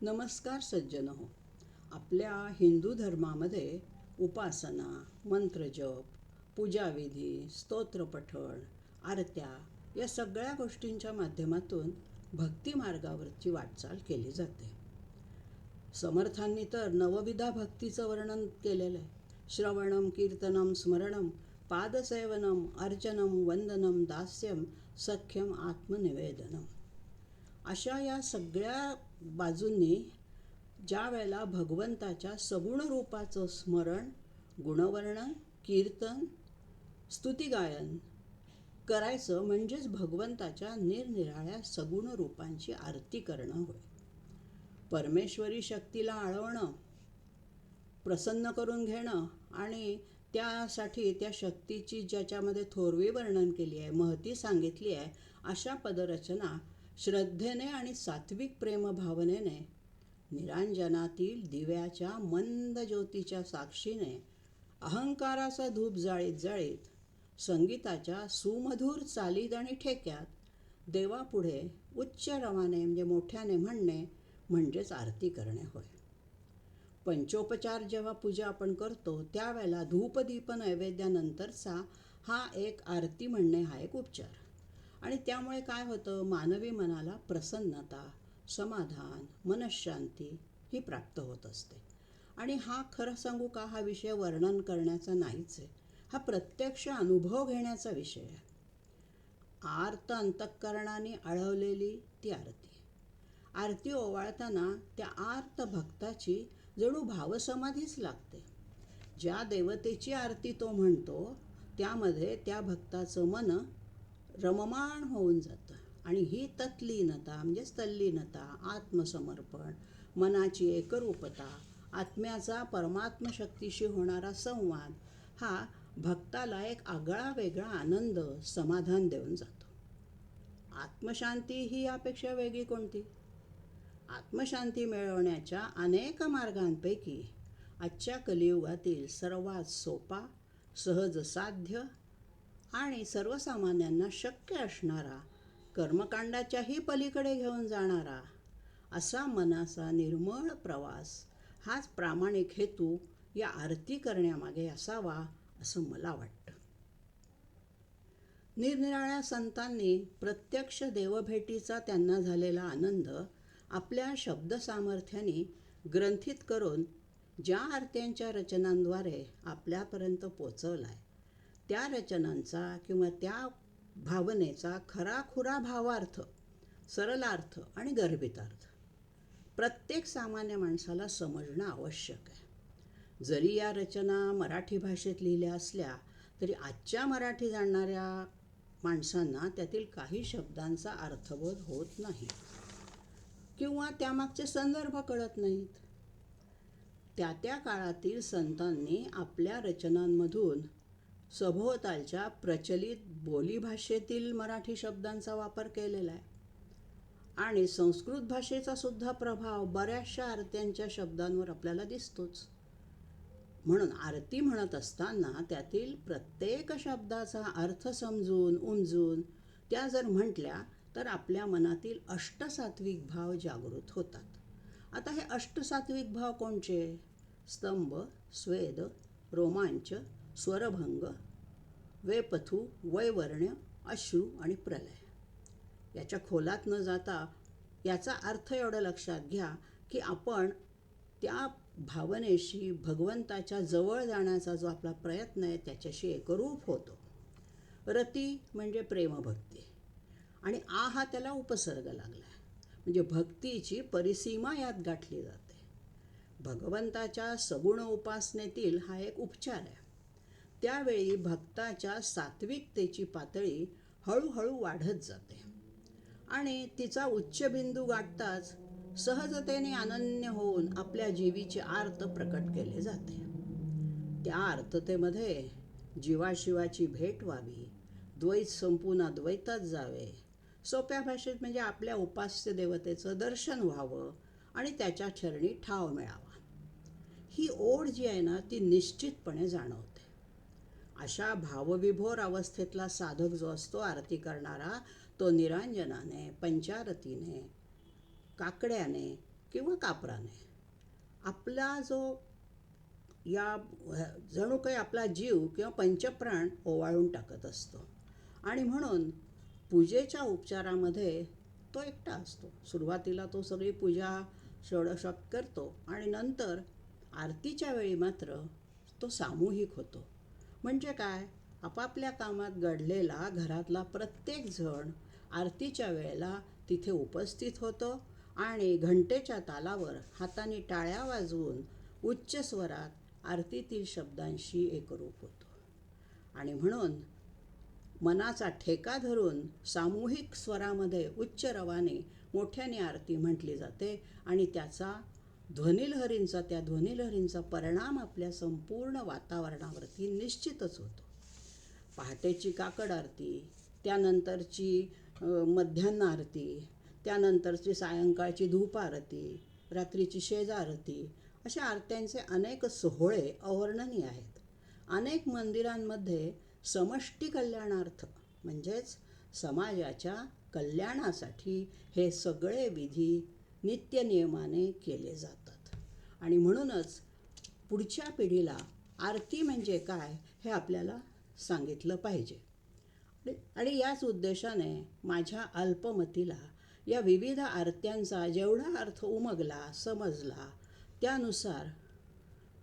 नमस्कार सज्जन हो. आपल्या हिंदू धर्मामध्ये उपासना, मंत्रजप, पूजाविधी, स्तोत्रपठण, आरत्या या सगळ्या गोष्टींच्या माध्यमातून भक्ती मार्गावरची वाटचाल केली जाते. समर्थांनी तर नवविधा भक्तीचं वर्णन केलेलं आहे. श्रवणम, कीर्तनम, स्मरणम, पादसेवनम, अर्चनम, वंदनम, दास्यम, सख्यम, आत्मनिवेदनम. अशा या सगळ्या बाजूंनी ज्या वेळेला भगवंताच्या सगुण रूपाचं स्मरण, गुणवर्णन, कीर्तन, स्तुतिगायन करायचं म्हणजेच भगवंताच्या निरनिराळ्या सगुण रूपांची आरती करणं होय. परमेश्वरी शक्तीला आळवणं, प्रसन्न करून घेणं आणि त्यासाठी त्या शक्तीची ज्याच्यामध्ये थोरवी वर्णन केली आहे, महती सांगितली आहे, अशा पदरचना श्रद्धेने आणि सात्विक प्रेमभावनेने निरांजनातील दिव्याच्या मंद ज्योतीच्या साक्षीने अहंकाराचा धूप जाळीत जाळीत संगीताच्या सुमधुर चालीत आणि ठेक्यात देवापुढे उच्च रवाने म्हणजे मोठ्याने म्हणणे म्हणजेच आरती करणे होय. पंचोपचार जेव्हा पूजा आपण करतो त्यावेळेला धूपदीप नैवेद्यानंतरचा हा एक आरती म्हणणे हा एक उपचार. आणि त्यामुळे काय होतं, मानवी मनाला प्रसन्नता, समाधान, मनःशांती ही प्राप्त होत असते. आणि हा खरं सांगू का, हा विषय वर्णन करण्याचा नाहीच आहे, हा प्रत्यक्ष अनुभव घेण्याचा विषय आहे. आर्त अंतःकरणाने आळवलेली ती आरती. आरती ओवाळताना त्या आर्त भक्ताची जणू भावसमाधीच लागते. ज्या देवतेची आरती तो म्हणतो त्यामध्ये त्या भक्ताचं मन रममाण होऊन जातं. आणि ही तत्लीनता म्हणजे तल्लीनता, आत्मसमर्पण, मनाची एकरूपता, आत्म्याचा परमात्मशक्तीशी होणारा संवाद हा भक्ताला एक आगळा वेगळा आनंद, समाधान देऊन जातो. आत्मशांती ही यापेक्षा वेगळी कोणती? आत्मशांती मिळवण्याच्या अनेक मार्गांपैकी आजच्या कलियुगातील सर्वात सोपा, सहज साध्य आणि सर्वसामान्यांना शक्य असणारा, कर्मकांडाच्याही पलीकडे घेऊन जाणारा असा मनाचा निर्मळ प्रवास हाच प्रामाणिक हेतू या आरती करण्यामागे असावा असं मला वाटतं. निरनिराळ्या संतांनी प्रत्यक्ष देवभेटीचा त्यांना झालेला आनंद आपल्या शब्दसामर्थ्याने ग्रंथित करून ज्या आरत्यांच्या रचनांद्वारे आपल्यापर्यंत पोचवला आहे त्या रचनांचा किंवा त्या भावनेचा खराखुरा भावार्थ, सरलार्थ आणि गर्भितार्थ प्रत्येक सामान्य माणसाला समजणं आवश्यक आहे. जरी या रचना मराठी भाषेत लिहिल्या असल्या तरी आजच्या मराठी जाणणाऱ्या माणसांना त्यातील काही शब्दांचा अर्थबोध होत नाही किंवा त्यामागचे संदर्भ कळत नाहीत. त्या काळातील संतांनी आपल्या रचनांमधून सभोवतालच्या प्रचलित बोलीभाषेतील मराठी शब्दांचा वापर केलेला आहे. आणि संस्कृत भाषेचा सुद्धा प्रभाव बऱ्याचशा आरत्यांच्या शब्दांवर आपल्याला दिसतोच. म्हणून आरती म्हणत असताना त्यातील प्रत्येक शब्दाचा अर्थ समजून उमजून त्या जर म्हटल्या तर आपल्या मनातील अष्टसात्विक भाव जागृत होतात. आता हे अष्टसात्विक भाव कोणचे? स्तंभ, स्वेद, रोमांच, स्वरभंग, वेपथू, वैवर्ण्य, अश्रू आणि प्रलय. याच्या खोलात न जाता याचा अर्थ एवढं लक्षात घ्या की आपण त्या भावनेशी भगवंताच्या जवळ जाण्याचा जो आपला प्रयत्न आहे त्याच्याशी एकरूप होतो. रती म्हणजे प्रेमभक्ती आणि आ हा त्याला उपसर्ग लागला आहे, म्हणजे भक्तीची परिसीमा यात गाठली जाते. भगवंताच्या सगुण उपासनेतील हा एक उपचार आहे. त्यावेळी भक्ताच्या सात्विकतेची पातळी हळूहळू वाढत जाते आणि तिचा उच्चबिंदू गाठताच सहजतेने अनन्य होऊन आपल्या जीवीचे आर्त प्रकट केले जाते. त्या आर्ततेमध्ये जीवाशिवाची भेट व्हावी, द्वैत संपून अद्वैतात जावे, सोप्या भाषेत म्हणजे आपल्या उपास्य देवतेचं दर्शन व्हावं आणि त्याच्या चरणी ठाव मिळावा, ही ओढ जी आहे ना ती निश्चितपणे जाणवते. अशा भावविभोर अवस्थेतला साधक जो असतो आरती करणारा, तो निरांजनाने, पंचारतीने, काकड्याने किंवा कापराने आपला जो या जणू काही आपला जीव किंवा पंचप्राण ओवाळून टाकत असतो. आणि म्हणून पूजेच्या उपचारामध्ये तो एकटा असतो. सुरुवातीला तो सगळी पूजा षोडशोपचार करतो आणि नंतर आरतीच्या वेळी मात्र तो सामूहिक होतो. म्हणजे काय, आपापल्या कामात गढलेला घरातला प्रत्येक जण आरतीच्या वेळेला तिथे उपस्थित होतो आणि घंटेच्या तालावर हाताने टाळ्या वाजवून उच्च स्वरात आरतीतील शब्दांशी एकरूप होतो. आणि म्हणून मनाचा ठेका धरून सामूहिक स्वरामध्ये उच्च रवाने मोठ्याने आरती म्हटली जाते आणि त्या ध्वनिलहरींचा परिणाम आपल्या संपूर्ण वातावरणावरती निश्चितच होतो. पहाटेची काकड आरती, त्यानंतरची मध्यान्ह आरती, त्यानंतरची सायंकाळची धूप आरती, रात्रीची शेज आरती, अशा आरत्यांचे अनेक सोहळे अवर्णनीय आहेत. अनेक मंदिरांमध्ये समष्टी कल्याणार्थ म्हणजेच समाजाच्या कल्याणासाठी हे सगळे विधी नित्यनियमाने केले जातात. आणि म्हणूनच पुढच्या पिढीला आरती म्हणजे काय हे आपल्याला सांगितलं पाहिजे. आणि याच उद्देशाने माझ्या अल्पमतीला या विविध आरत्यांचा जेवढा अर्थ उमगला समजला त्यानुसार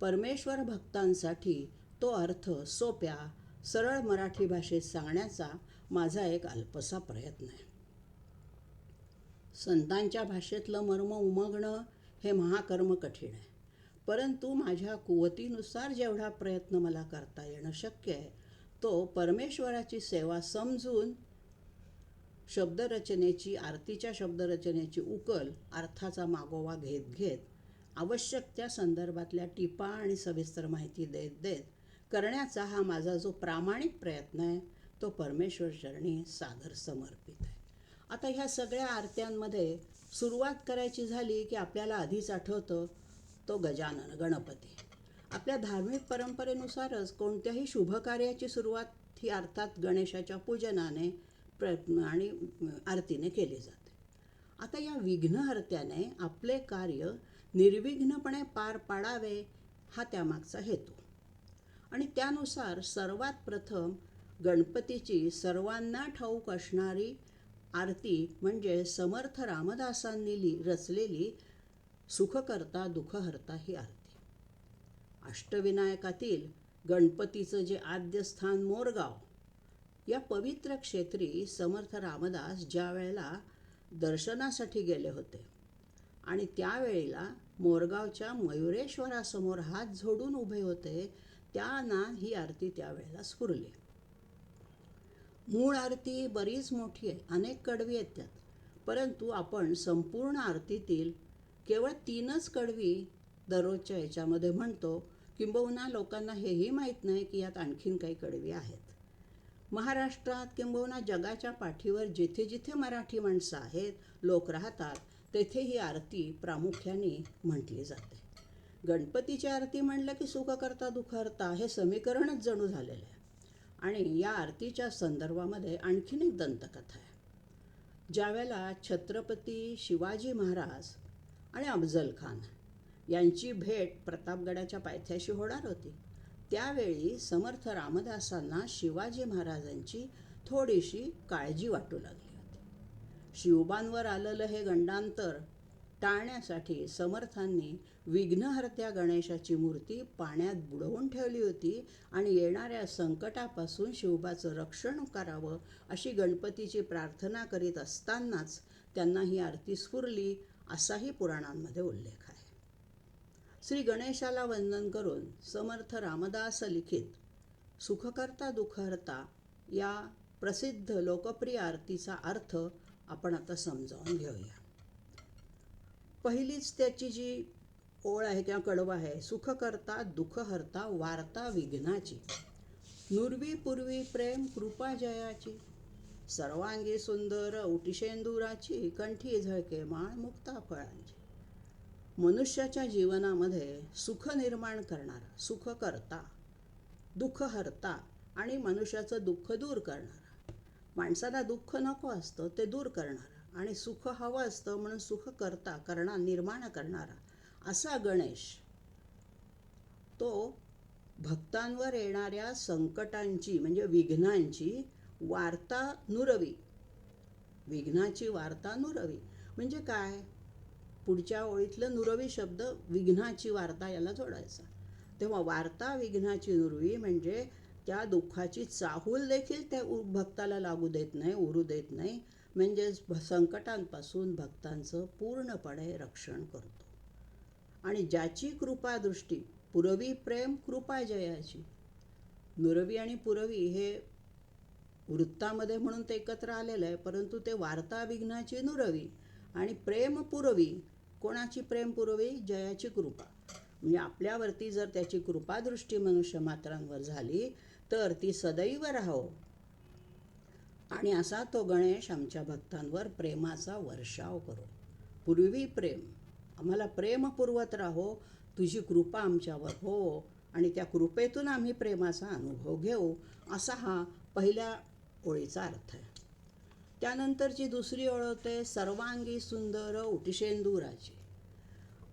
परमेश्वर भक्तांसाठी तो अर्थ सोप्या सरळ मराठी भाषेत सांगण्याचा माझा एक अल्पसा प्रयत्न आहे. संतांच्या भाषेतलं मर्म उमगणं हे महाकर्म कठीण आहे, परंतु माझ्या कुवतीनुसार जेवढा प्रयत्न मला करता येणं शक्य आहे तो परमेश्वराची सेवा समजून शब्दरचनेची आरतीच्या शब्दरचनेची उकल अर्थाचा मागोवा घेत घेत आवश्यक त्या संदर्भातल्या टिपा आणि सविस्तर माहिती देत देत करण्याचा हा माझा जो प्रामाणिक प्रयत्न आहे तो परमेश्वर चरणी सादर समर्पित आहे. आता ह्या सगळ्या आरत्यांमध्ये सुरुवात करायची झाली की आपल्याला आधीच आठवतं तो गजानन गणपती. आपल्या धार्मिक परंपरेनुसारच कोणत्याही शुभकार्याची सुरुवात ही अर्थात गणेशाच्या पूजनाने आणि आरतीने केली जाते. आता या विघ्नहर्त्याने आपले कार्य निर्विघ्नपणे पार पाडावे हा त्यामागचा हेतू. आणि त्यानुसार सर्वात प्रथम गणपतीची सर्वांना ठाऊक असणारी आरती म्हणजे समर्थ रामदासांनी रचलेली सुखकर्ता दुःखहर्ता ही आरती. अष्टविनायकातील गणपतीचं जे आद्यस्थान मोरगाव या पवित्र क्षेत्री समर्थ रामदास ज्या वेळेला दर्शनासाठी गेले होते आणि त्यावेळेला मोरगावच्या मयुरेश्वरासमोर हात जोडून उभे होते, त्यांना ही आरती त्यावेळेला स्फुरली. मूळ आरती बरीच मोठी आहे, अनेक कडवी आहेत त्यात, परंतु आपण संपूर्ण आरतीतील केवळ 3च कडवी दररोजच्या याच्यामध्ये म्हणतो. किंबहुना लोकांना हेही माहीत नाही की यात आणखीन काही कडवी आहेत. महाराष्ट्रात किंबहुना जगाच्या पाठीवर जिथे जिथे मराठी माणसं आहेत, लोक राहतात, तेथे ही आरती प्रामुख्याने म्हटली जाते. गणपतीची आरती म्हणलं की सुखकर्ता दुःखहर्ता हे समीकरणच जणू झालेलं आहे. आणि या आरतीच्या संदर्भामध्ये आणखीन एक दंतकथा आहे. ज्यावेळेला छत्रपती शिवाजी महाराज आणि अफजल खान यांची भेट प्रतापगडाच्या पायथ्याशी होणार होती, त्यावेळी समर्थ रामदासांना शिवाजी महाराजांची थोडीशी काळजी वाटू लागली होती. शिवबांवर आलेलं हे गंडांतर टाळण्यासाठी समर्थांनी विघ्नहर्त्या गणेशाची मूर्ती पाण्यात बुडवून ठेवली होती आणि येणाऱ्या संकटापासून शिवबाचं रक्षण करावं अशी गणपतीची प्रार्थना करीत असतानाच त्यांना ही आरती स्फुरली असाही पुराणांमध्ये उल्लेख आहे. श्री गणेशाला वंदन करून समर्थ रामदास लिखित सुखकर्ता दुःखहर्ता या प्रसिद्ध लोकप्रिय आरतीचा अर्थ आपण आता समजावून घेऊया. पहिलीच त्याची जी ओळ आहे किंवा कडवं आहे, सुखकर्ता दुःखहर्ता वार्ता विघ्नाची, नुरवी पूर्वी प्रेम कृपा जयाची, सर्वांगी सुंदर उटिशेंदुराची, कंठी झळके माळ मुक्ता फळांची. मनुष्याच्या जीवनामध्ये सुख निर्माण करणारा सुखकर्ता, दुःखहर्ता आणि मनुष्याचं दुःख दूर करणारा, माणसाला दुःख नको असतं ते दूर करणारा आणि सुख हवं असतं म्हणून सुख निर्माण करणारा असा गणेश, तो भक्तांवर येणाऱ्या संकटांची म्हणजे विघ्नांची वार्ता नुरवी. विघ्नाची वार्ता नुरवी म्हणजे काय? पुढच्या ओळीतलं नुरवी शब्द विघ्नाची वार्ता याला जोडायचा. तेव्हा वार्ता विघ्नाची नुरवी म्हणजे त्या दुःखाची चाहूल देखील त्या भक्ताला लागू देत नाही, उरू देत नाही. म्हणजेच संकटांपासून भक्तांचं पूर्णपणे रक्षण करतो. आणि ज्याची कृपादृष्टी, पुरवी प्रेम कृपा जयाची. नुरवी आणि पुरवी हे वृत्तामध्ये म्हणून ते एकत्र आलेलं आहे, परंतु ते वार्ता विघ्नाची नुरवी आणि प्रेम पुरवी. कोणाची प्रेम पुरवी? जयाची कृपा. म्हणजे आपल्यावरती जर त्याची कृपादृष्टी मनुष्य मात्रांवर झाली तर ती सदैव राहो. आणि असा तो गणेश आमच्या भक्तांवर प्रेमाचा वर्षाव करो. पूर्वी प्रेम, आम्हाला प्रेम पुरवत राहो, तुझी कृपा आमच्यावर हो आणि त्या कृपेतून आम्ही प्रेमाचा अनुभव घेऊ, असा हा पहिल्या ओळीचा अर्थ आहे. त्यानंतरची दुसरी ओळ होते सर्वांगी सुंदर उटी शेंदुराची.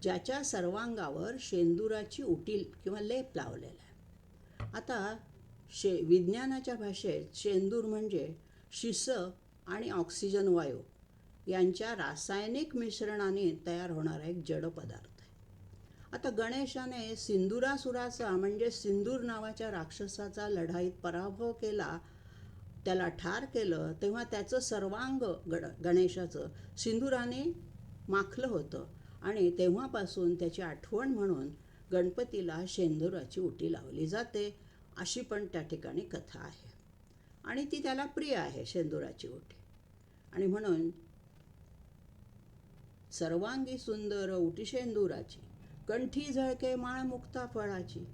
ज्याच्या सर्वांगावर शेंदुराची उटी किंवा लेप लावलेला आहे. आता विज्ञानाच्या भाषेत शेंदूर म्हणजे शिस आणि ऑक्सिजन वायू यांच्या रासायनिक मिश्रणाने तयार होणारा एक जड पदार्थ आहे. आता गणेशाने सिंदुरासुराचा म्हणजे सिंदूर नावाच्या राक्षसाचा लढाईत पराभव केला, त्याला ठार केलं, तेव्हा त्याचं सर्वांग गणेशाचं सिंदुराने माखलं होतं आणि तेव्हापासून त्याची आठवण म्हणून गणपतीला शेंदुराची उटी लावली जाते, अशी पण त्या ठिकाणी कथा आहे. आणि ती त्याला प्रिय आहे शेंदुराची उटी. आणि म्हणून सर्वांगी सुंदर उटी शेंदुराची, कंठी झळके माळ मुक्ता फळाची.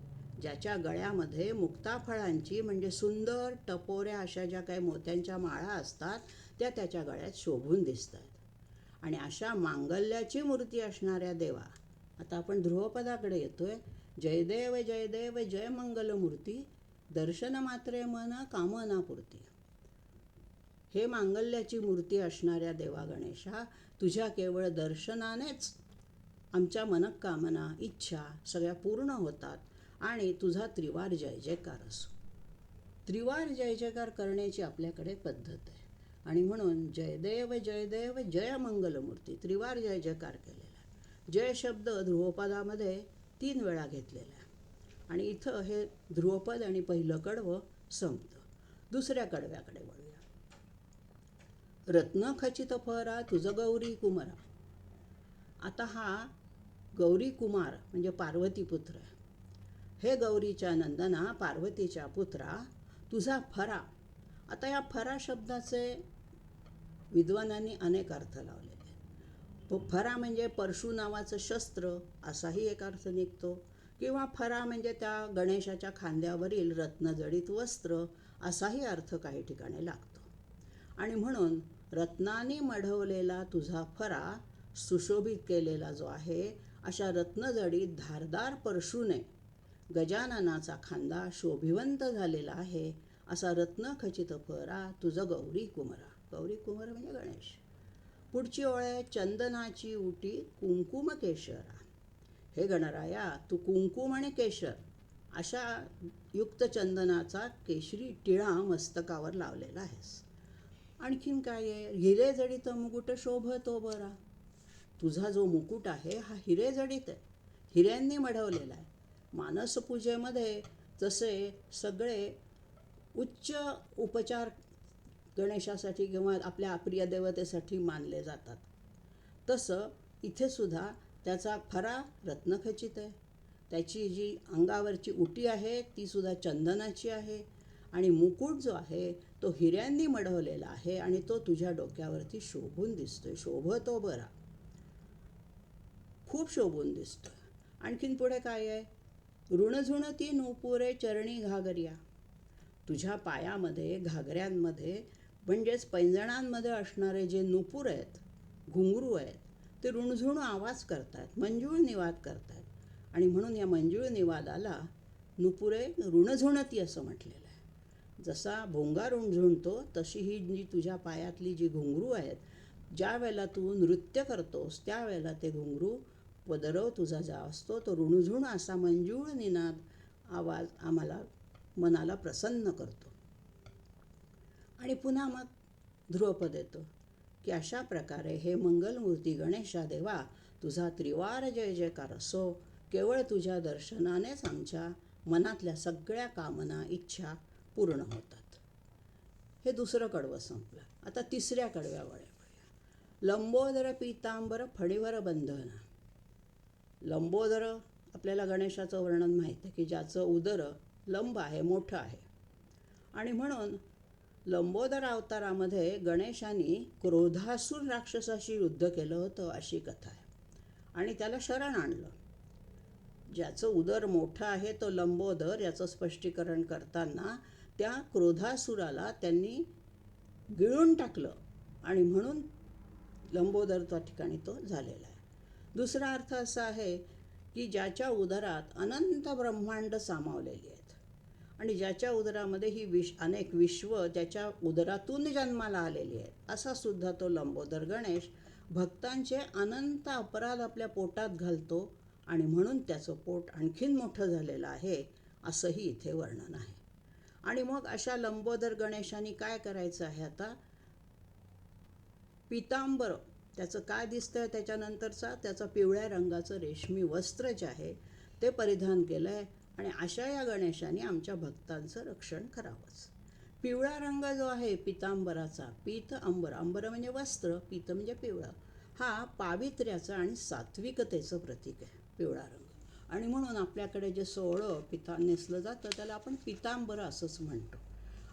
ज्याच्या गळ्यामध्ये मुक्ता फळांची म्हणजे सुंदर टपोऱ्या अशा ज्या काही मोत्यांच्या माळा असतात त्या त्याच्या गळ्यात शोभून दिसत आहेत. आणि अशा मांगल्याची मूर्ती असणाऱ्या देवा, आता आपण ध्रुवपदाकडे येतोय. जयदेव जयदेव जय मंगलमूर्ती, दर्शन मात्रे मन कामनापूर्ती. हे मांगल्याची मूर्ती असणाऱ्या देवा गणेशा, तुझ्या केवळ दर्शनानेच आमच्या मनःकामना इच्छा सगळ्या पूर्ण होतात आणि तुझा त्रिवार जय जयकार असो. त्रिवार जय जयकार करण्याची आपल्याकडे पद्धत आहे आणि म्हणून जयदेव जयदेव जय मंगलमूर्ती त्रिवार जय जयकार केलेला आहे. जय शब्द ध्रुवपदामध्ये 3 वेळा घेतलेला आहे आणि इथं हे ध्रुवपद आणि पहिलं कडवं संपतं. दुसऱ्या कडव्याकडे वळूया. रत्न खचित फरा तुझ गौरी कुमारा. आता हा गौरी कुमार म्हणजे पार्वती पुत्र आहे. हे गौरीच्या नंदना, पार्वतीच्या पुत्रा, तुझा फरा. आता या फरा शब्दाचे विद्वानांनी अनेक अर्थ लावलेले आहेत. फरा म्हणजे परशु नावाचं शस्त्र असाही एक अर्थ निघतो, किंवा फरा म्हणजे त्या गणेशाच्या खांद्यावरील रत्नजडित वस्त्र असाही अर्थ काही ठिकाणी लागतो. आणि म्हणून रत्नाने मढवलेला तुझा फरा सुशोभित केलेला जो आहे, अशा रत्नजडित धारदार परशुने गजाननाचा खांदा शोभिवंत झालेला आहे. असा रत्नखचित फरा तुझ गौरी कुमारा. गौरी कुमार म्हणजे गणेश. पुढची ओळ आहे चंदनाची उटी कुंकुम केशरा. हे गणराया, तू कुंकुम आणि केशर अशा युक्त चंदनाचा केशरी टिळा मस्तकावर लावलेला आहेस. आणखीन काय आहे? हिरे जडित मुकुट शोभतो बरा. तुझा जो मुकुट आहे हा हिरे जडित आहे, हिऱ्यांनी मढवलेला आहे. मानसपूजेमध्ये जसे सगळे उच्च उपचार गणेशासाठी किंवा आपल्या प्रिय देवतेसाठी मानले जातात, तसं इथे सुद्धा त्याचा फरा रत्नखचित आहे. त्याची जी अंगावरची उटी आहे ती सुद्धा चंदनाची आहे आणि मुकुट जो आहे तो हिऱ्यांनी मढवलेला आहे आणि तो तुझ्या डोक्यावरती शोभून दिसतोय. शोभतो बरा, खूप शोभून दिसतोय. आणखीन पुढे काय आहे? ऋणझुणती नूपुरे चरणी घागरिया. तुझ्या पायामध्ये घागऱ्यांमध्ये म्हणजेच पैंजणांमध्ये असणारे जे नूपुर आहेत, घुंगरू आहेत, ते ऋणझुण आवाज करतात, मंजूळ निवाद करतात. आणि म्हणून या मंजूळ निवादाला नूपुरे ऋणझुणती असं म्हटलेलं आहे. जसा भोंगा ऋणझुणतो तशी ही जी तुझ्या पायातली जी घुंगरू आहेत, ज्या वेळेला तू नृत्य करतोस त्यावेळेला ते घुंगरू पदरव तुझा जा असतो तो ऋणझुण असा मंजूळ निनाद आवाज आम्हाला मनाला प्रसन्न करतो. आणि पुन्हा मग ध्रुवपद येतो की अशा प्रकारे हे मंगलमूर्ती गणेशा देवा तुझा त्रिवार जय जयकार असो. केवळ तुझ्या दर्शनानेच आमच्या मनातल्या सगळ्या कामना इच्छा पूर्ण होतात. हे दुसरं कडवं संपलं. आता तिसऱ्या कडव्या वळ्या. लंबोदर पीतांबर फणीवर बंधन. लंबोदर आपल्याला गणेशाचं वर्णन माहीत आहे की ज्याचं उदर लंब आहे, मोठं आहे. आणि म्हणून लंबोदर अवतारामध्ये गणेशाने क्रोधासूर राक्षसाशी युद्ध केलं होतं अशी कथा आहे. आणि त्याला शरण आणलं. ज्याचं उदर मोठं आहे तो लंबोदर याचं स्पष्टीकरण करताना त्या क्रोधासुराला त्यांनी गिळून टाकलं आणि म्हणून लंबोदर त्या ठिकाणी तो झालेला आहे. दुसरा अर्थ असा आहे की ज्याच्या उदरात अनंत ब्रह्मांड सामावलेली आहेत आणि ज्याच्या उदरामध्ये ही अनेक विश्व त्याच्या उदरातून जन्माला आलेली आहेत असा सुद्धा तो लंबोदर गणेश भक्तांचे अनंत अपराध आपल्या पोटात घालतो आणि म्हणून त्याचं पोट आणखीन मोठं झालेलं आहे असंही इथे वर्णन आहे. आणि मग अशा लंबोदर गणेशाने काय करायचं आहे आता? पितांबर त्याचं काय दिसतंय त्याच्यानंतरचा त्याचं पिवळ्या रंगाचं रेशमी वस्त्र जे आहे ते परिधान केलं आहे. आणि अशा या गणेशाने आमच्या भक्तांचं रक्षण करावंच. पिवळा रंग जो आहे पितांबराचा, पीत अंबर, अंबर म्हणजे वस्त्र, पीत म्हणजे पिवळं, हा पावित्र्याचं आणि सात्विकतेचं प्रतीक आहे पिवळा रंग. आणि म्हणून आपल्याकडे जे सोहळं पिता नेसलं जातं त्याला आपण पितांबर असंच म्हणतो.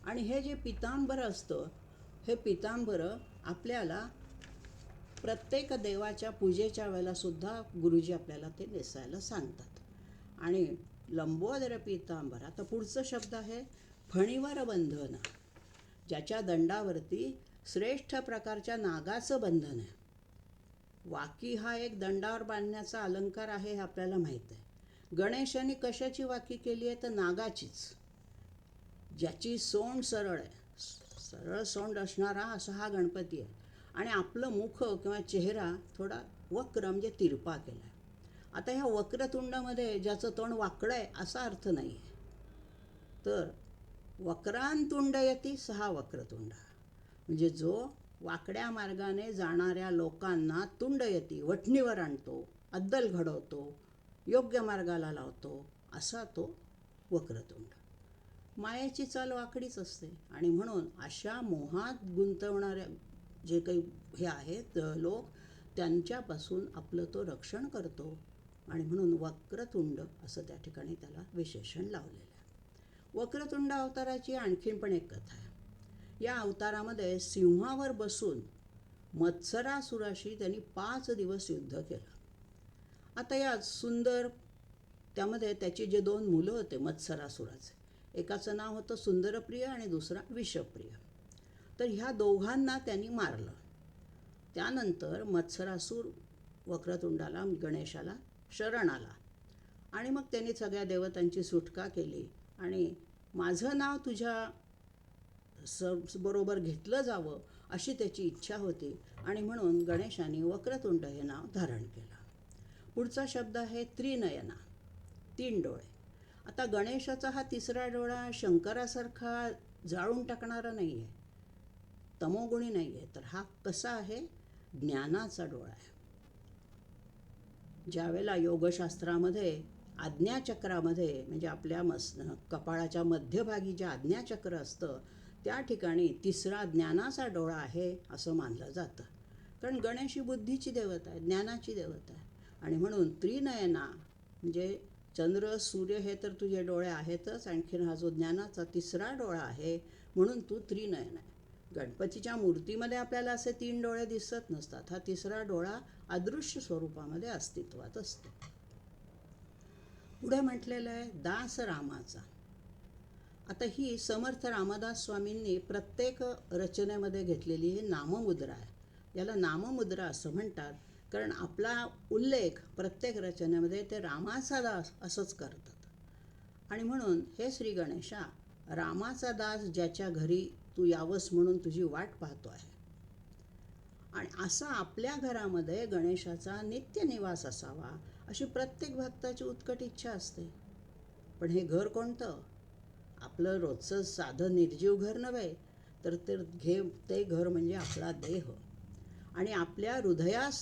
आणि हे जे पितांबर असतं हे पितांबर आपल्याला प्रत्येक देवाच्या पूजेच्या वेळेला सुद्धा गुरुजी आपल्याला ते नेसायला सांगतात. आणि लंबोदर पीतांबर. आता पुढचं शब्द आहे फणीवर बंधन. ज्याच्या दंडावरती श्रेष्ठ प्रकारच्या नागाचं बंधन आहे. वाकी हा एक दंडावर बांधण्याचा अलंकार आहे हे आपल्याला माहीत आहे. गणेशाने कशाची वाकी केली आहे तर नागाचीच, ज्याची सोंड सरळ आहे. सरळ सोंड असणारा असा हा गणपती आहे. आणि आपलं मुख किंवा चेहरा थोडा वक्र म्हणजे तिरपा केला आहे. आता ह्या वक्रतुंडामध्ये ज्याचं तोंड वाकडं आहे असा अर्थ नाही आहे. तर वक्रांतुंडयती सहा वक्रतुंड म्हणजे जो वाकड्या मार्गाने जाणाऱ्या लोकांना तुंडयती वठणीवर आणतो, अद्दल घडवतो, योग्य मार्गाला लावतो असा तो वक्रतुंड. मायेची चाल वाकडीच असते आणि म्हणून अशा मोहात गुंतवणाऱ्या जे काही हे आहेत लोक त्यांच्यापासून आपलं तो रक्षण करतो आणि म्हणून वक्रतुंड असं त्या ठिकाणी त्याला विशेषण लावलेलं आहे. वक्रतुंड अवताराची आणखीन पण एक कथा आहे. या अवतारामध्ये सिंहावर बसून मत्सरासुराशी त्यांनी 5 दिवस युद्ध केलं. आता या सुंदर त्यामध्ये त्याची जे 2 मुलं होते मत्सरासुराचे, एकाचं नाव होतं सुंदरप्रिय आणि दुसरा विषप्रिय. तर ह्या दोघांना त्यांनी मारलं. त्यानंतर मत्सरासूर वक्रतुंडाला गणेशाला शरण आला आणि मग त्यांनी सगळ्या देवतांची सुटका केली आणि माझं नाव तुझ्या बरोबर घेतलं जावं अशी त्याची इच्छा होती आणि म्हणून गणेशाने वक्रतुंड हे नाव धारण केलं. पुढचा शब्द आहे त्रिनयना, 3 डोळे. आता गणेशाचा हा तिसरा डोळा शंकरासारखा जाळून टाकणारा नाही आहे, तमोगुणी नाही आहे. तर हा कसा आहे? ज्ञानाचा डोळा आहे. ज्यावेळेला योगशास्त्रामध्ये आज्ञाचक्रामध्ये म्हणजे आपल्या कपाळाच्या मध्यभागी जे आज्ञाचक्र असतं त्या ठिकाणी तिसरा ज्ञानाचा डोळा आहे असं मानलं जातं. कारण गणेश ही बुद्धीची देवता आहे, ज्ञानाची देवता आहे. आणि म्हणून त्रिनयना म्हणजे चंद्र सूर्य हे तर तुझे डोळे आहेतच, आणखीन हा जो ज्ञानाचा तिसरा डोळा आहे म्हणून तू त्रिनयन आहे. गणपतीच्या मूर्तीमध्ये आपल्याला असे 3 डोळे दिसत नसतात. हा तिसरा डोळा अदृश्य स्वरूपामध्ये अस्तित्वात असतो. पुढे म्हटलेलं आहे दास रामाचा. आता ही समर्थ रामदास स्वामींनी प्रत्येक रचनेमध्ये घेतलेली ही नाममुद्रा आहे. याला नाममुद्रा असं म्हणतात कारण आपला उल्लेख प्रत्येक रचनेमध्ये ते रामाचा दास असंच करतात. आणि म्हणून हे श्री गणेशा, रामाचा दास ज्याच्या घरी तू यावंस म्हणून तुझी वाट पाहतो आहे. आणि असा आपल्या घरामध्ये गणेशाचा नित्य निवास असावा अशी प्रत्येक भक्ताची उत्कट इच्छा असते. पण हे घर कोणतं? आपलं रोजचं साधं निर्जीव घर नव्हे, तर ते घर म्हणजे आपला देह. आणि आपल्या हृदयाच्या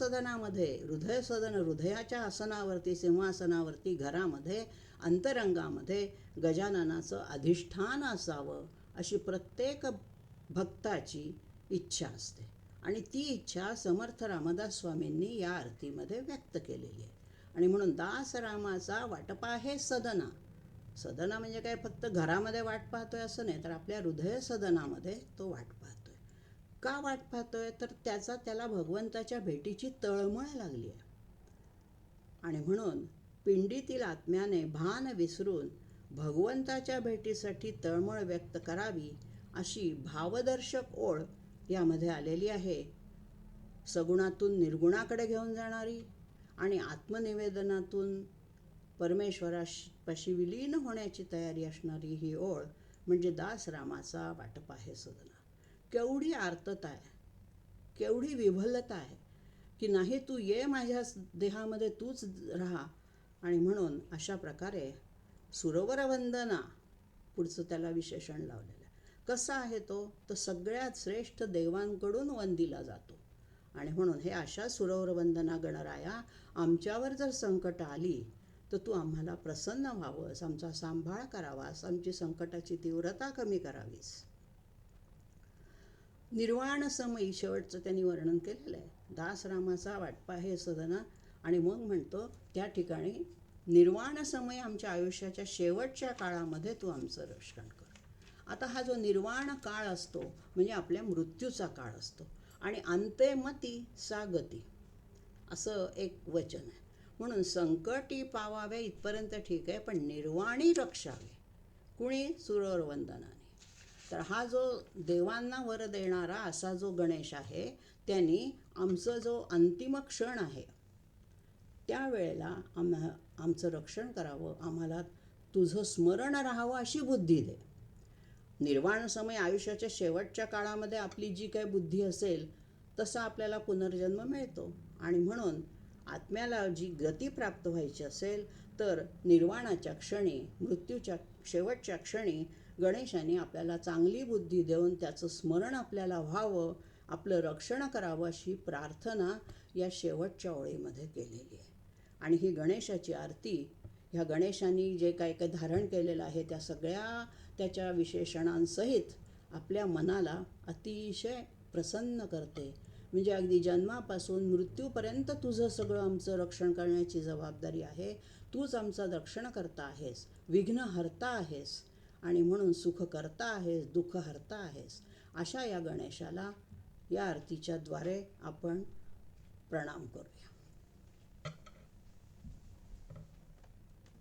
आसनावरती, सिंहासनावरती, घरामध्ये, अंतरंगामध्ये गजाननाचं अधिष्ठान असावं अशी प्रत्येक भक्ताची इच्छा असते. आणि ती इच्छा समर्थ रामदास स्वामींनी या आरतीमध्ये व्यक्त केलेली आहे. आणि म्हणून दासरामाचा वाटपा हे सदना. सदना म्हणजे काय, फक्त घरामध्ये वाट पाहतोय असं नाही, तर आपल्या हृदय सदनामध्ये तो वाट पाहतोय. का वाट पाहतोय? तर त्याला भगवंताच्या भेटीची तळमळ लागली आहे. आणि म्हणून पिंडीतील आत्म्याने भान विसरून भगवंताच्या भेटीसाठी तळमळ व्यक्त करावी अशी भावदर्शक ओळ यामध्ये आलेली आहे. सगुणातून निर्गुणाकडे घेऊन जाणारी आणि आत्मनिवेदनातून परमेश्वरापाशी विलीन होण्याची तयारी असणारी ही ओळ म्हणजे दासरामाचा वाटपा हे सदना. केवढी आर्तता आहे, केवढी विभलता आहे की नाही, तू ये माझ्या देहामध्ये, तूच राहा. आणि म्हणून अशा प्रकारे सुरवरवंदना पुढचं त्याला विशेषण लावलेलं आहे. कसा आहे तो? तर सगळ्यात श्रेष्ठ देवांकडून वंदिला जातो. आणि म्हणून हे अशा सुरवरवंदना गणराया, आमच्यावर जर संकट आली तर तू आम्हाला प्रसन्न व्हावंस, आमचा सांभाळ करावास, आमची संकटाची तीव्रता कमी करावीस. निर्वाण समयी शेवटचं त्यांनी वर्णन केलेलं आहे. दासरामाचा वाटपा हे सदना. आणि मग म्हणतो त्या ठिकाणी निर्वाण समय, आमच्या आयुष्याच्या शेवटच्या काळामध्ये तू आमचं रक्षण कर. आता हा जो निर्वाण काळ असतो म्हणजे आपल्या मृत्यूचा काळ असतो. आणि अंते मती सा गती असं एक वचन आहे. म्हणून संकटी पावावे इथपर्यंत ठीक आहे, पण निर्वाणी रक्षावे कुणी? सुरवरवंदनाने. तर हा जो देवांना वर देणारा असा जो गणेश आहे, त्यांनी आमचं जो अंतिम क्षण आहे त्यावेळेला आमचं रक्षण करावं, आम्हाला तुझं स्मरण राहावं अशी बुद्धी दे. निर्वाण समय आयुष्याच्या शेवटच्या काळामध्ये आपली जी काही बुद्धी असेल तसा आपल्याला पुनर्जन्म मिळतो. आणि म्हणून आत्म्याला जी गती प्राप्त व्हायची असेल तर निर्वाणाच्या क्षणी, मृत्यूच्या शेवटच्या क्षणी गणेशाने आपल्याला चांगली बुद्धी देऊन त्याचं स्मरण आपल्याला व्हावं, आपलं रक्षण करावं अशी प्रार्थना या शेवटच्या ओळीमध्ये केलेली आहे. आणि ही गणेशाची आरती, ह्या गणेशाने जे काय काय धारण केलेलं आहे त्या सगळ्या त्याच्या विशेषणांसहित आपल्या मनाला अतिशय प्रसन्न करते. म्हणजे अगदी जन्मापासून मृत्यूपर्यंत तुझं सगळं आमचं रक्षण करण्याची जबाबदारी आहे. तूच आमचा रक्षण करता आहेस, विघ्न हरता आहेस, आणि म्हणून सुख करता आहेस, दुःख हरता आहेस. अशा या गणेशाला या आरतीच्या द्वारे आपण प्रणाम करूया.